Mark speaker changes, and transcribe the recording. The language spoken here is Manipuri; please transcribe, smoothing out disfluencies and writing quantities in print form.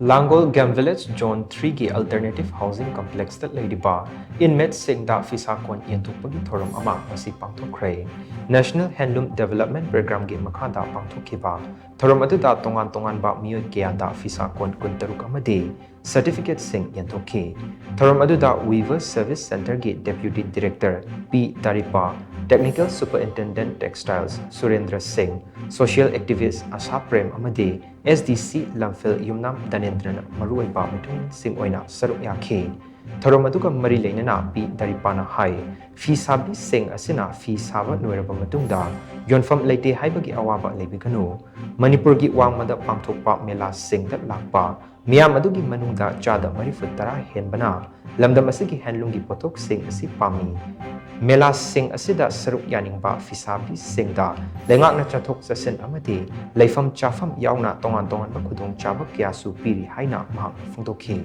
Speaker 1: LANGOL Game Village Zone 3 की Alternative Housing Complex दा LEIRIBA Inmate Shing Da Pheeshakon Yenthokpagi Thouram ama Ngasi Pangthokkhre National Handloom Development Program gi makhada pangthokhiba Thouram aduda tongan ba miyoi kaya da Pheeshakon kuntaruk amadi Certificate Sing Yenthokhi Thouram aduda Weaver Service Center gi Deputy Director P. Taripa Technical Superintendent Textiles Surendra Singh Social Activist Asha Prem amadi SDC Lamphil Yumnam Danendran Maruiba Mitung Sing Oina Saruk Yaki Thouram aduga mari leinana P. Daripana Hai Fee Sabi Sing asina Fee Saba Noiraba Matungda Yonfam Leite Haibagi Awaba Lebiganu Manipur gi Wangmada Pangthokpa Mela Sing that Lakpa Miyam adugi Manungda Chada Marifutara Henbana Lamdam asigi Handloom gi Potok Sing asi Pami Mela Sing asida Saruk Yaningba Fisabi Sing da Lengak na chathok sasen amadi Leifam chafam yauna tongan ba khudong chabak kya su piri haina mahak phungdokhi